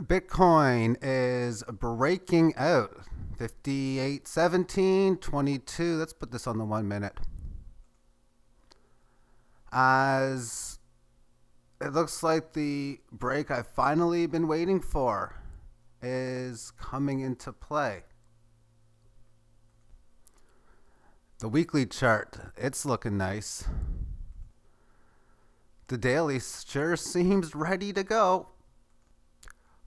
Bitcoin is breaking out. 58.17, 22. Let's put this on the 1 minute. As it looks like the break I've finally been waiting for is coming into play. The weekly chart, it's looking nice. The daily sure seems ready to go.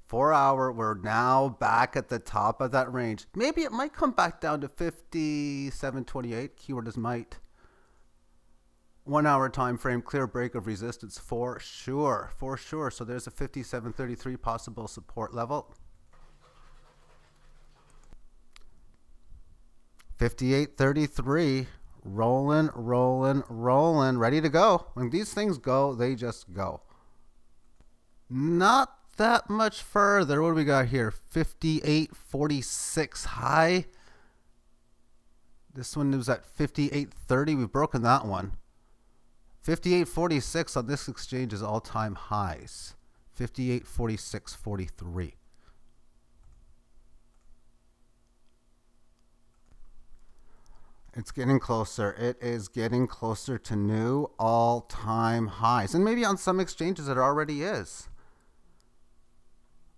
4 hour, we're now back at the top of that range. Maybe it might come back down to 57.28. Keyword is might. 1 hour time frame, clear break of resistance for sure. For sure. So there's a 57.33 possible support level. 58.33. Rolling, rolling, rolling. Ready to go. When these things go, they just go. Not that much further. What do we got here? 58.46 high. This one was at 58.30. We've broken that one. 58.46 on this exchange is all-time highs. 58.46.43. It's getting closer. It is getting closer to new all-time highs. And maybe on some exchanges it already is.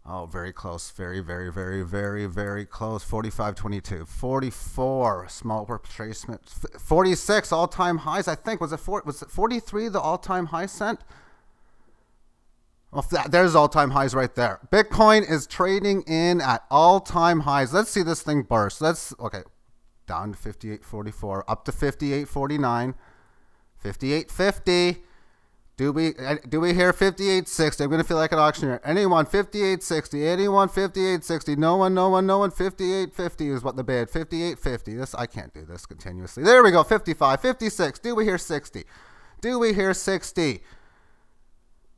Oh, very close. Very, very, very, very, very close. 45.22. 44. Small retracement. 46 all-time highs. I think was it 43 the all-time high sent? Well, there's all-time highs right there. Bitcoin is trading in at all-time highs. Let's see this thing burst. Okay. Down to 58.44. Up to 58.49. 58.50. Do we hear 58.60? I'm going to feel like an auctioneer. Anyone 58.60? Anyone 58.60? No one, no one, no one. 58.50 is what the bid. 58.50. This, I can't do this continuously. There we go. 55, 56. Do we hear 60? Do we hear 60?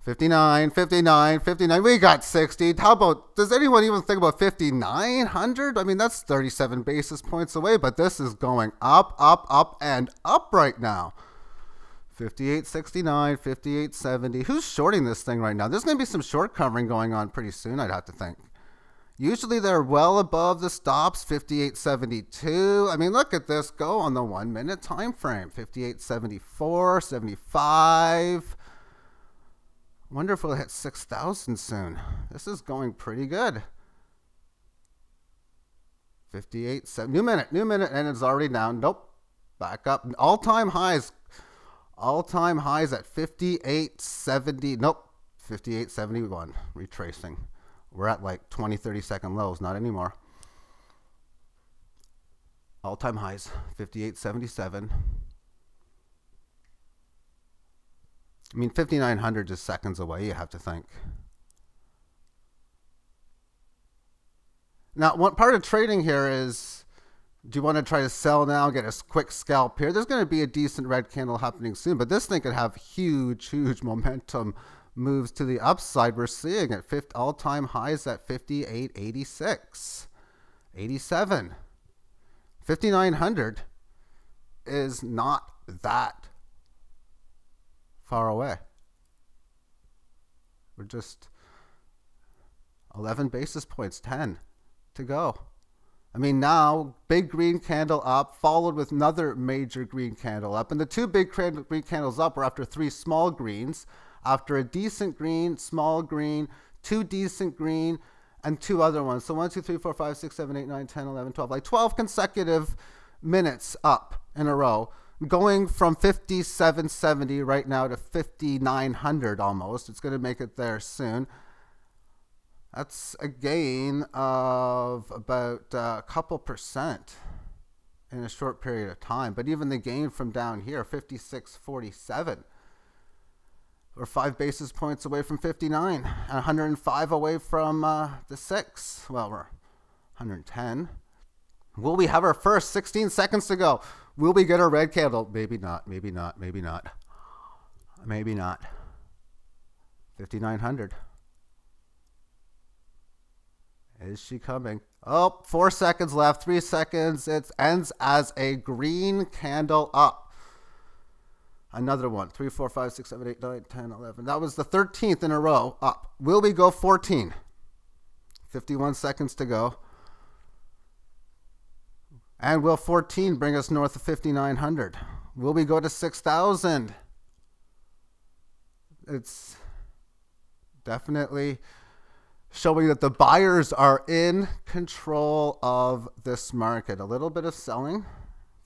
59, 59, 59. We got 60. How about, does anyone even think about 5,900? I mean, that's 37 basis points away, but this is going up, up, up, and up right now. 58.69, 58.70. Who's shorting this thing right now? There's going to be some short covering going on pretty soon, I'd have to think. Usually they're well above the stops, 58.72. I mean, look at this go on the 1 minute time frame. 58.74, 75. Wonder if we'll hit 6,000 soon. This is going pretty good. 58.7. New minute, and it's already down. Nope. Back up. All-time highs. All-time highs at 58.70. Nope. 58.71. Retracing. We're at like 20, 30-second lows. Not anymore. All-time highs. 58.77. I mean, 5,900 is seconds away, you have to think. Now, one part of trading here is, do you want to try to sell now, get a quick scalp here? There's going to be a decent red candle happening soon, but this thing could have huge, huge momentum moves to the upside. We're seeing it all-time highs at 58.86, 87. 5,900 is not that far away. We're just 11 basis points, 10 to go. I mean, now big green candle up, followed with another major green candle up, and the two big green candles up were after three small greens, after a decent green, small green, two decent green, and two other ones. So 1, 2, 3, 4, 5, 6, 7, 8, 9, 10, 11, 12, like 12 consecutive minutes up in a row. Going from 57.70 right now to 5,900 almost. It's going to make it there soon. That's a gain of about a couple percent in a short period of time. But even the gain from down here, 56.47. We're 5 basis points away from 59. And 105 away from the 6. Well, we're 110. Will we have our first 16 seconds to go? Will we get a red candle? Maybe not, maybe not, maybe not. Maybe not. 5,900. Is she coming? Oh, 4 seconds left, 3 seconds. It ends as a green candle up. Another one. 3, 4, 5, 6, 7, 8, 9, 10, 11. That was the 13th in a row up. Will we go 14? 51 seconds to go. And will 14 bring us north of 5,900? Will we go to 6,000? It's definitely showing that the buyers are in control of this market. A little bit of selling.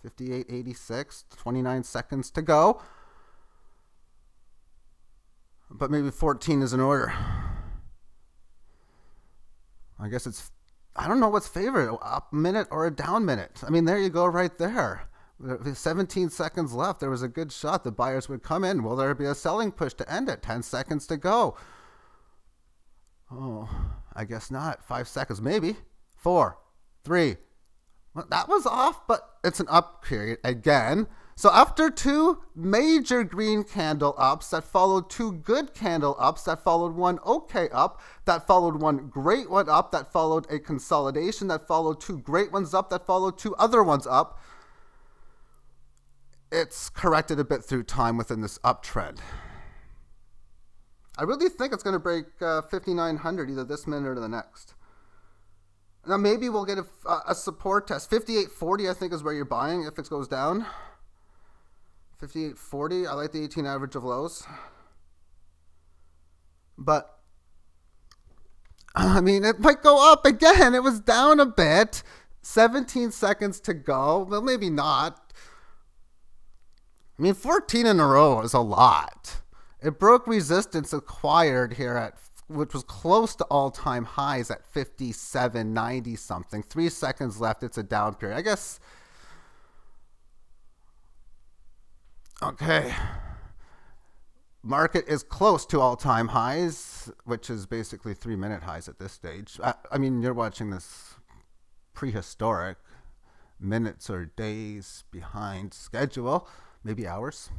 58.86, 29 seconds to go. But maybe 14 is in order. I guess it's, I don't know what's favored, up minute or a down minute. I mean, there you go right there. 17 seconds left. There was a good shot. The buyers would come in. Will there be a selling push to end it? 10 seconds to go. Oh, I guess not. 5 seconds, maybe. 4, 3. Well, that was off, but it's an up period again. So after two major green candle ups that followed two good candle ups, that followed one okay up, that followed one great one up, that followed a consolidation, that followed two great ones up, that followed two other ones up, it's corrected a bit through time within this uptrend. I really think it's going to break 5,900 either this minute or the next. Now maybe we'll get a support test. 58.40 I think is where you're buying if it goes down. 58.40. I like the 18 average of lows. But I mean, it might go up again. It was down a bit. 17 seconds to go. Well, maybe not. I mean, 14 in a row is a lot. It broke resistance acquired here at, which was close to all-time highs at 57.90 something. 3 seconds left. It's a down period. I guess. Okay. Market is close to all-time highs, which is basically 3-minute highs at this stage. I mean, you're watching this prehistoric. Minutes or days behind schedule. Maybe hours.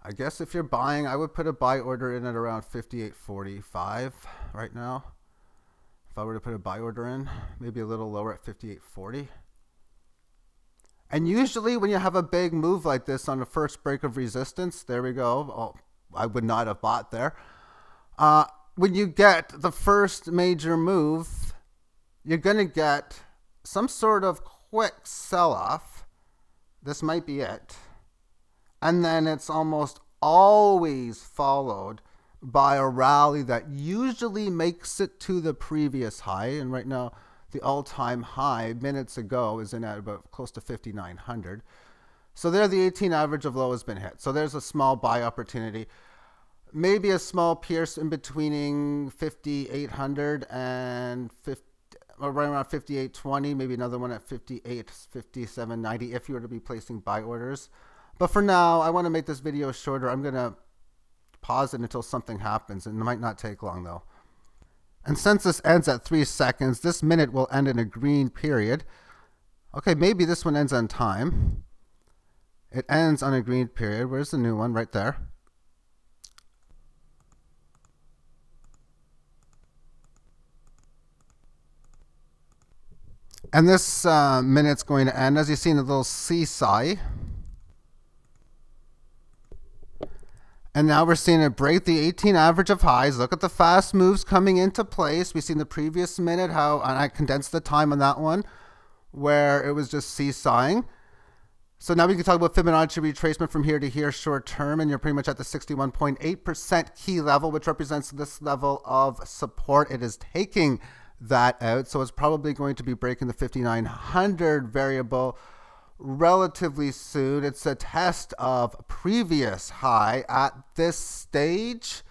I guess if you're buying, I would put a buy order in at around 58.45 right now. If I were to put a buy order in, maybe a little lower at 58.40. And usually when you have a big move like this on the first break of resistance, there we go. Oh, I would not have bought there. When you get the first major move, you're going to get some sort of quick sell-off. This might be it. And then it's almost always followed by a rally that usually makes it to the previous high. And right now, the all-time high minutes ago is in at about close to 5,900. So there, the 18 average of low has been hit. So there's a small buy opportunity. Maybe a small pierce in between 5,800 and 50, or right around 58.20. Maybe another one at 57.90 if you were to be placing buy orders. But for now, I want to make this video shorter. I'm going to pause it until something happens, and it might not take long though. And since this ends at 3 seconds, this minute will end in a green period. Okay, maybe this one ends on time. It ends on a green period. Where's the new one? Right there. And this minute's going to end, as you see in the little seesaw. And now we're seeing it break the 18 average of highs. Look at the fast moves coming into place. We've seen the previous minute how, and I condensed the time on that one, where it was just seesawing. So now we can talk about Fibonacci retracement from here to here short term, and you're pretty much at the 61.8% key level, which represents this level of support. It is taking that out, so it's probably going to be breaking the 5,900 variable relatively soon. It's a test of previous high at this stage.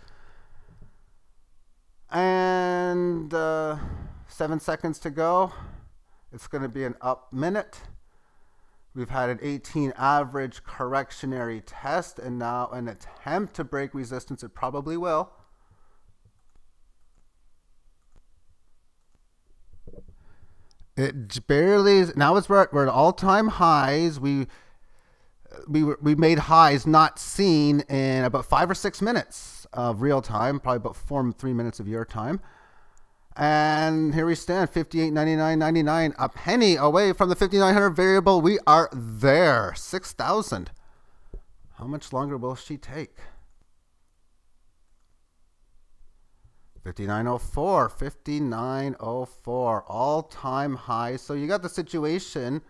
And 7 seconds to go. It's going to be an up minute. We've had an 18 average correctionary test, and now an attempt to break resistance. It probably will. It barely, now we're at all-time highs. We made highs not seen in about 5 or 6 minutes of real time, probably about 3 minutes of your time. And here we stand, 58.99.99, a penny away from the 5,900 variable. We are there, 6,000. How much longer will she take? 5904, 5904, all-time high. So you got the situation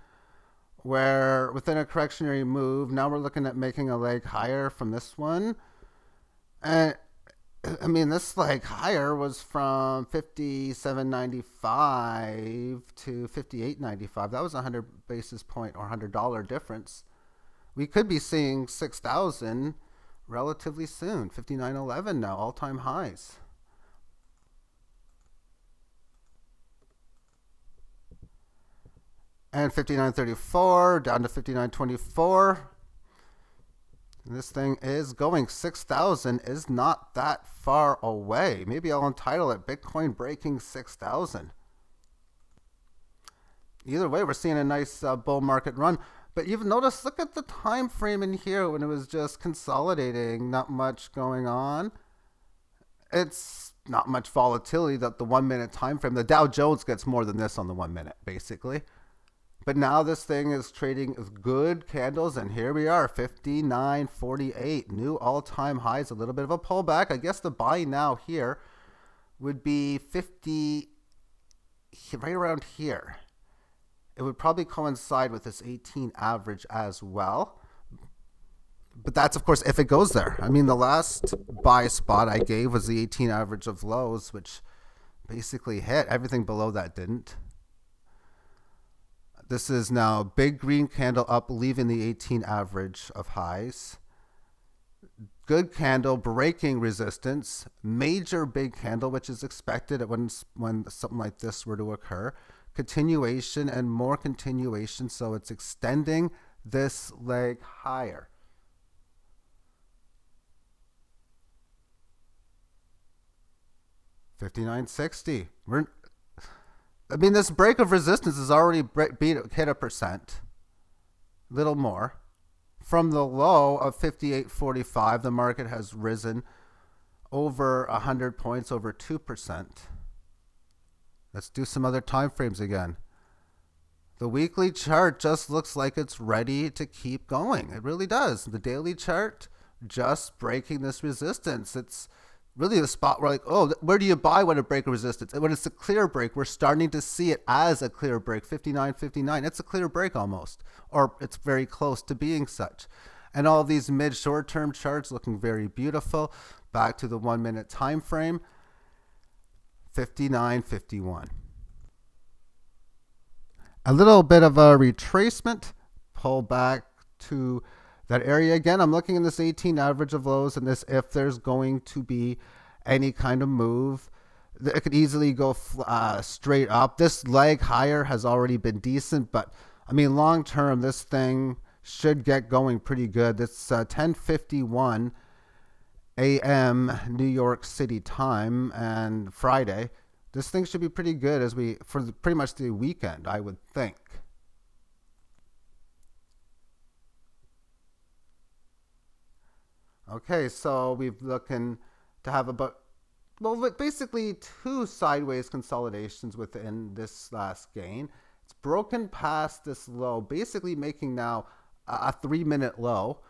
where within a correctionary move, now we're looking at making a leg higher from this one. And I mean, this leg higher was from 57.95 to 58.95. That was a 100 basis point or $100 difference. We could be seeing 6,000 relatively soon. 59.11 now, all-time highs. And 59.34 down to 59.24. This thing is going 6,000 is not that far away. Maybe I'll entitle it Bitcoin breaking 6,000. Either way, we're seeing a nice bull market run. But you've noticed, look at the time frame in here when it was just consolidating, not much going on. It's not much volatility. That the 1 minute time frame, the Dow Jones gets more than this on the 1 minute, basically. But now this thing is trading with good candles, and here we are, 59.48, new all-time highs, a little bit of a pullback. I guess the buy now here would be 50, right around here. It would probably coincide with this 18 average as well. But that's, of course, if it goes there. I mean, the last buy spot I gave was the 18 average of lows, which basically hit. Everything below that didn't. This is now big green candle up, leaving the 18 average of highs. Good candle breaking resistance. Major big candle, which is expected when something like this were to occur. Continuation and more continuation, so it's extending this leg higher. $59.60. I mean, this break of resistance has already hit a percent, little more. From the low of 58.45, the market has risen over 100 points, over 2%. Let's do some other time frames again. The weekly chart just looks like it's ready to keep going. It really does. The daily chart just breaking this resistance. It's really the spot where, like, oh, where do you buy when it breaks a resistance? And when it's a clear break, we're starting to see it as a clear break. 59.59, it's a clear break almost, or it's very close to being such. And all these mid short-term charts looking very beautiful. Back to the 1 minute time frame, 59.51. A little bit of a retracement, pull back to that area again. I'm looking in this 18 average of lows, and this, if there's going to be any kind of move, it could easily go straight up. This leg higher has already been decent, but I mean, long term, this thing should get going pretty good. It's 10:51 a.m. New York City time, and Friday. This thing should be pretty good for pretty much the weekend, I would think. Okay, so we've looking to have basically two sideways consolidations within this last gain. It's broken past this low, basically making now a 3 minute low.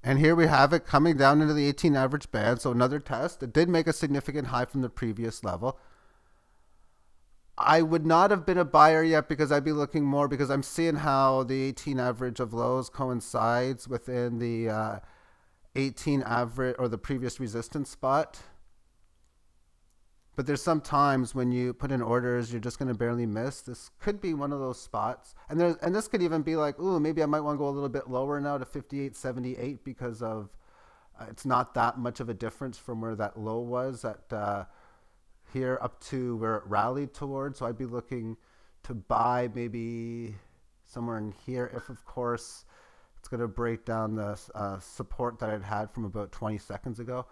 And here we have it coming down into the 18 average band. So another test. It did make a significant high from the previous level. I would not have been a buyer yet because I'd be looking more, because I'm seeing how the 18 average of lows coincides within the 18 average or the previous resistance spot. But there's some times when you put in orders, you're just going to barely miss. This could be one of those spots. And this could even be like, ooh, maybe I might want to go a little bit lower now to 58.78 because of it's not that much of a difference from where that low was at here up to where it rallied towards. So I'd be looking to buy maybe somewhere in here if, of course, it's going to break down the support that it had from about 20 seconds ago.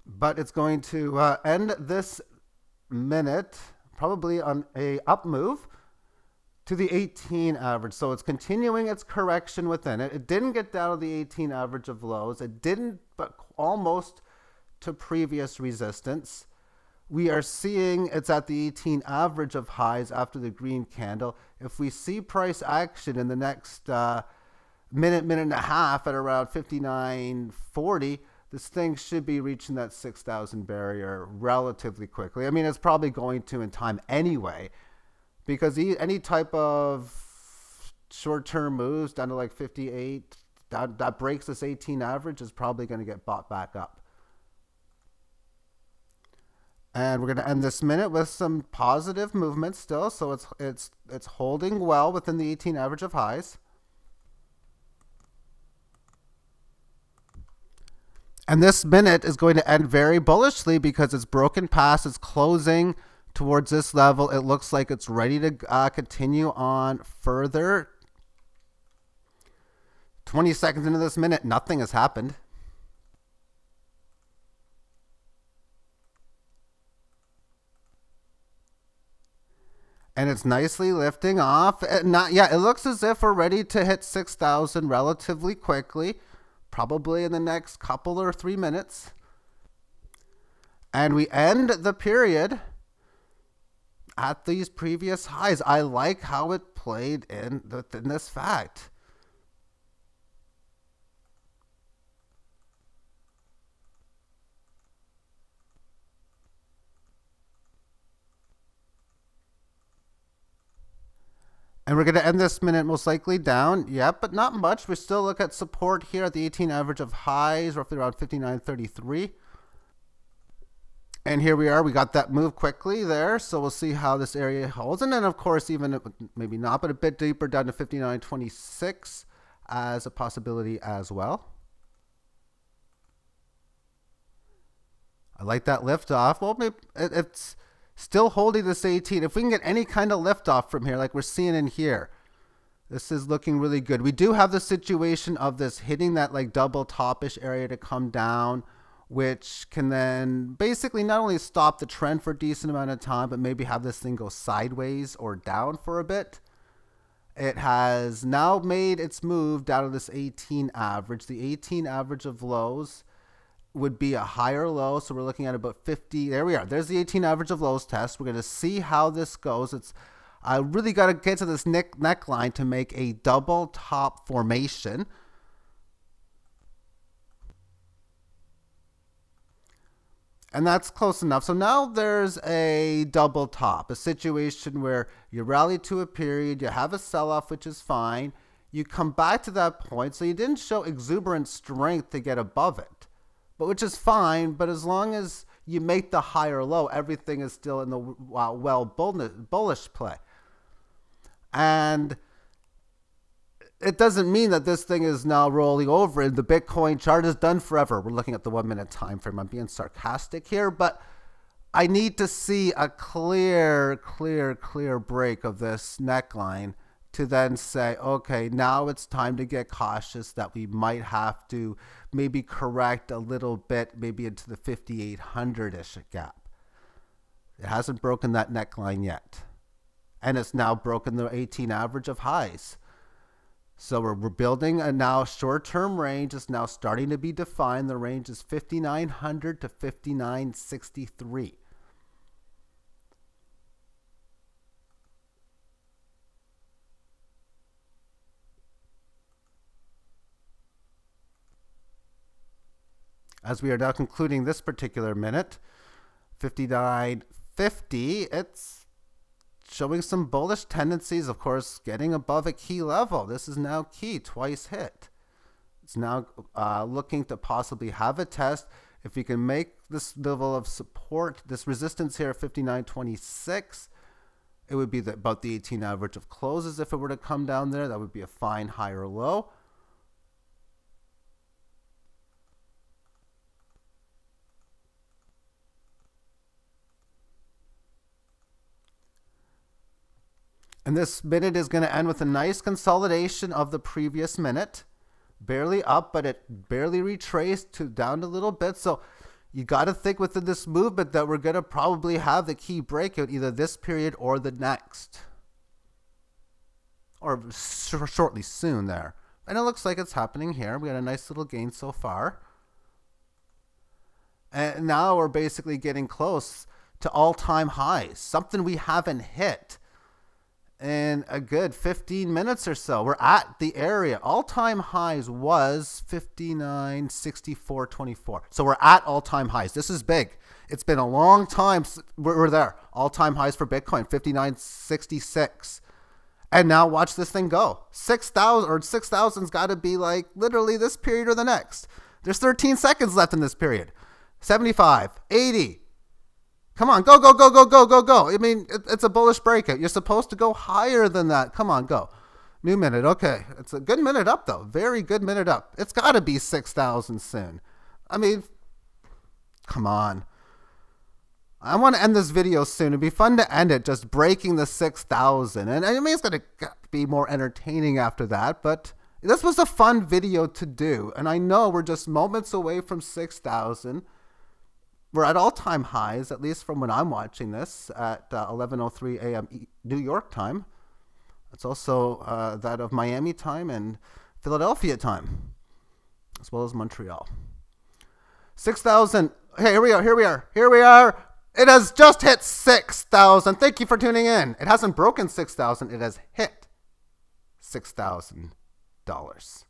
But it's going to end this minute probably on a up move to the 18 average. So it's continuing its correction within it. It didn't get down to the 18 average of lows. It didn't, but almost to previous resistance. we are seeing it's at the 18 average of highs after the green candle. If we see price action in the next minute and a half at around 59.40, this thing should be reaching that 6,000 barrier relatively quickly. I mean, it's probably going to in time anyway, because any type of short-term moves down to like 58, that breaks this 18 average, is probably going to get bought back up. And we're going to end this minute with some positive movement still. So it's holding well within the 18 average of highs. And this minute is going to end very bullishly because it's broken past, it's closing towards this level. It looks like it's ready to continue on further. 20 seconds into this minute, nothing has happened. And it's nicely lifting off. It looks as if we're ready to hit 6,000 relatively quickly, probably in the next couple or 3 minutes. And we end the period at these previous highs. I like how it played in this fact. And we're going to end this minute most likely down. Yeah, but not much. We still look at support here at the 18 average of highs, roughly around 59.33. And here we are. We got that move quickly there. So we'll see how this area holds. And then, of course, even maybe not, but a bit deeper down to 59.26 as a possibility as well. I like that lift off. Well, maybe it's still holding this 18. If we can get any kind of lift off from here, like we're seeing in here, this is looking really good. We do have the situation of this hitting that like double topish area to come down, which can then basically not only stop the trend for a decent amount of time, but maybe have this thing go sideways or down for a bit. It has now made its move down to this 18 average. The 18 average of lows would be a higher low, so we're looking at about 50. There we are. There's the 18 average of lows test. We're going to see how this goes. I really got to get to this neckline to make a double top formation. And that's close enough. So now there's a double top, a situation where you rally to a period, you have a sell-off, which is fine. You come back to that point, so you didn't show exuberant strength to get above it, but which is fine. But as long as you make the higher low, everything is still in the bullish play. And it doesn't mean that this thing is now rolling over and the Bitcoin chart is done forever. We're looking at the 1 minute time frame. I'm being sarcastic here, but I need to see a clear break of this neckline to then say, okay, now it's time to get cautious that we might have to maybe correct a little bit, maybe into the 5,800-ish gap. It hasn't broken that neckline yet. And it's now broken the 18 average of highs. So we're building a now short-term range is now starting to be defined. The range is 5,900 to 5,963. As we are now concluding this particular minute, 59.50, it's showing some bullish tendencies, of course, getting above a key level. This is now key, twice hit. It's now looking to possibly have a test. If we can make this level of support, this resistance here at 59.26, it would be about the 18 average of closes. If it were to come down there, that would be a fine higher low. And this minute is going to end with a nice consolidation of the previous minute. Barely up, but it barely retraced to down a little bit. So you got to think within this movement that we're going to probably have the key breakout either this period or the next. Or shortly soon there. And it looks like it's happening here. We got a nice little gain so far. And now we're basically getting close to all-time highs, something we haven't hit in a good 15 minutes or so. We're at the area. All-time highs was 59.6424. So we're at all-time highs. This is big. It's been a long time. We're there. All-time highs for Bitcoin, 59.66. And now watch this thing go. 6,000 or 6,000's got to be like literally this period or the next. There's 13 seconds left in this period. 75, 80. Come on, go, go, go, go, go, go, go. I mean, it's a bullish breakout. You're supposed to go higher than that. Come on, go. New minute. Okay. It's a good minute up, though. Very good minute up. It's got to be 6,000 soon. I mean, come on. I want to end this video soon. It'd be fun to end it just breaking the 6,000. And I mean, it's going to be more entertaining after that. But this was a fun video to do. And I know we're just moments away from 6,000. We're at all-time highs, at least from when I'm watching this, at 11:03 a.m. New York time. It's also that of Miami time and Philadelphia time, as well as Montreal. 6,000. Hey, here we are. Here we are. Here we are. It has just hit 6,000. Thank you for tuning in. It hasn't broken 6,000. It has hit $6,000.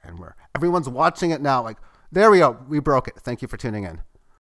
And everyone's watching it now like, there we go. We broke it. Thank you for tuning in.